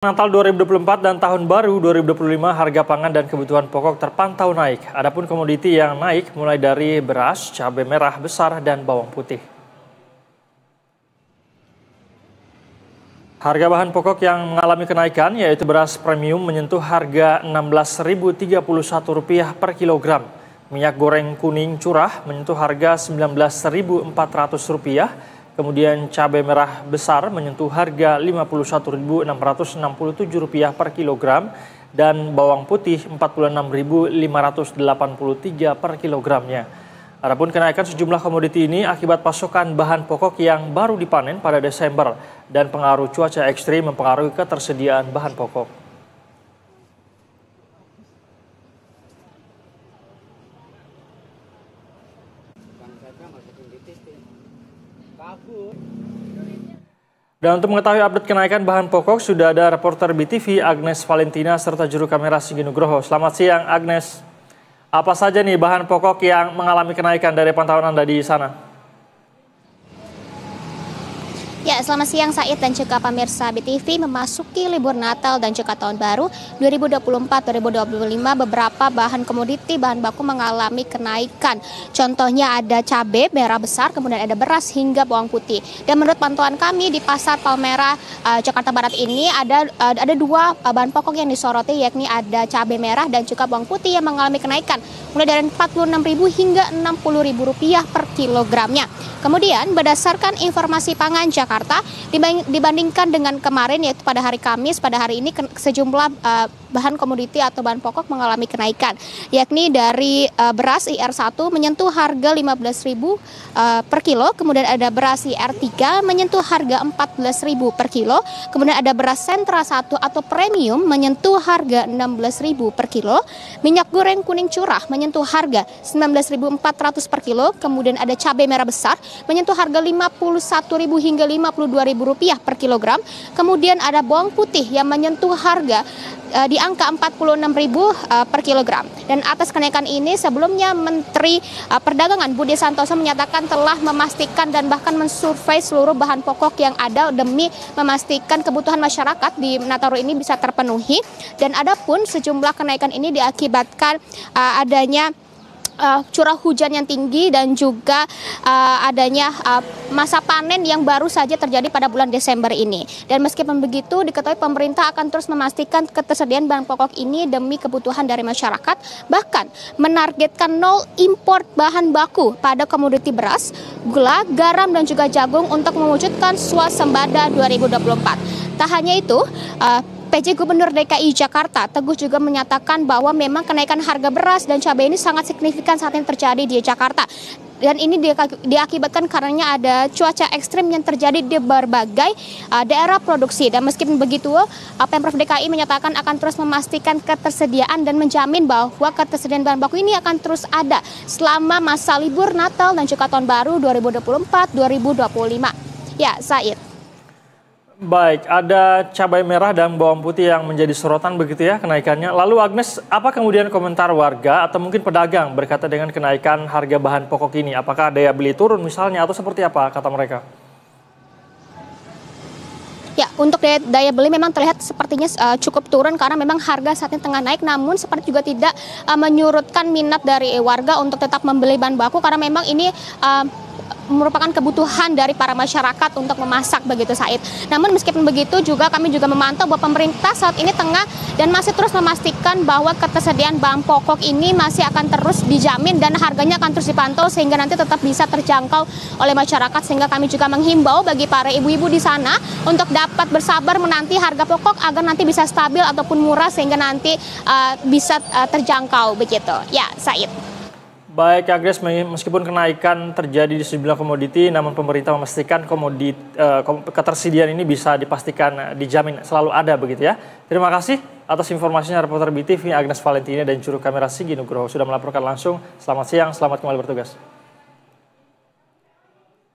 Natal 2024 dan Tahun Baru 2025 harga pangan dan kebutuhan pokok terpantau naik. Adapun komoditi yang naik mulai dari beras, cabai merah besar, dan bawang putih. Harga bahan pokok yang mengalami kenaikan yaitu beras premium menyentuh harga Rp16.031 per kilogram. Minyak goreng kuning curah menyentuh harga Rp19.400. Kemudian cabai merah besar menyentuh harga Rp51.667 per kilogram dan bawang putih Rp46.583 per kilogramnya. Adapun kenaikan sejumlah komoditi ini akibat pasokan bahan pokok yang baru dipanen pada Desember dan pengaruh cuaca ekstrim mempengaruhi ketersediaan bahan pokok. Dan untuk mengetahui update kenaikan bahan pokok, sudah ada reporter BTV Agnes Valentina serta juru kamera Sigi Nugroho. Selamat siang Agnes. Apa saja nih bahan pokok yang mengalami kenaikan dari pantauan Anda di sana? Ya, selamat siang Said dan juga pemirsa BTV. Memasuki libur Natal dan juga Tahun Baru 2024-2025, beberapa bahan komoditi, bahan baku mengalami kenaikan. Contohnya ada cabai merah besar, kemudian ada beras hingga bawang putih. Dan menurut pantauan kami di Pasar Palmerah Jakarta Barat ini ada dua bahan pokok yang disoroti, yakni ada cabai merah dan juga bawang putih yang mengalami kenaikan mulai dari Rp46.000 hingga Rp60.000 per kilogramnya. Kemudian berdasarkan informasi pangan Jakarta, dibandingkan dengan kemarin yaitu pada hari Kamis, pada hari ini sejumlah bahan komoditi atau bahan pokok mengalami kenaikan, yakni dari beras IR1 menyentuh harga Rp15.000 per kilo, kemudian ada beras IR3 menyentuh harga Rp14.000 per kilo, kemudian ada beras Sentra 1 atau premium menyentuh harga Rp16.000 per kilo, minyak goreng kuning curah menyentuh harga Rp19.400 per kilo, kemudian ada cabai merah besar menyentuh harga Rp51.000 hingga Rp52.000 per kilogram, kemudian ada bawang putih yang menyentuh harga di angka Rp46.000 per kilogram. Dan atas kenaikan ini sebelumnya Menteri Perdagangan Budi Santoso menyatakan telah memastikan dan bahkan mensurvei seluruh bahan pokok yang ada demi memastikan kebutuhan masyarakat di Nataru ini bisa terpenuhi. Dan adapun sejumlah kenaikan ini diakibatkan adanya curah hujan yang tinggi dan juga adanya masa panen yang baru saja terjadi pada bulan Desember ini. Dan meskipun begitu, diketahui pemerintah akan terus memastikan ketersediaan bahan pokok ini demi kebutuhan dari masyarakat, bahkan menargetkan nol impor bahan baku pada komoditi beras, gula, garam, dan juga jagung untuk mewujudkan swasembada 2024. Tak hanya itu, PJ Gubernur DKI Jakarta Teguh juga menyatakan bahwa memang kenaikan harga beras dan cabai ini sangat signifikan saat ini terjadi di Jakarta. Dan ini diakibatkan karenanya ada cuaca ekstrim yang terjadi di berbagai daerah produksi. Dan meskipun begitu, Pemprov DKI menyatakan akan terus memastikan ketersediaan dan menjamin bahwa ketersediaan bahan baku ini akan terus ada selama masa libur Natal dan juga Tahun Baru 2024-2025. Ya, Said. Baik, ada cabai merah dan bawang putih yang menjadi sorotan begitu ya kenaikannya. Lalu Agnes, apa kemudian komentar warga atau mungkin pedagang berkaitan dengan kenaikan harga bahan pokok ini? Apakah daya beli turun misalnya atau seperti apa kata mereka? Ya, untuk daya beli memang terlihat sepertinya cukup turun karena memang harga saat ini tengah naik, namun seperti juga tidak menyurutkan minat dari warga untuk tetap membeli bahan baku karena memang ini merupakan kebutuhan dari para masyarakat untuk memasak begitu Said. Namun meskipun begitu juga kami juga memantau bahwa pemerintah saat ini tengah dan masih terus memastikan bahwa ketersediaan bahan pokok ini masih akan terus dijamin dan harganya akan terus dipantau sehingga nanti tetap bisa terjangkau oleh masyarakat, sehingga kami juga menghimbau bagi para ibu-ibu di sana untuk dapat bersabar menanti harga pokok agar nanti bisa stabil ataupun murah sehingga nanti bisa terjangkau begitu. Ya, Said. Baik, Agnes, meskipun kenaikan terjadi di sejumlah komoditi, namun pemerintah memastikan ketersediaan ini bisa dipastikan dijamin selalu ada begitu ya. Terima kasih atas informasinya reporter BTV Agnes Valentina dan juru kamera Sigi Nugroho sudah melaporkan langsung. Selamat siang, selamat kembali bertugas.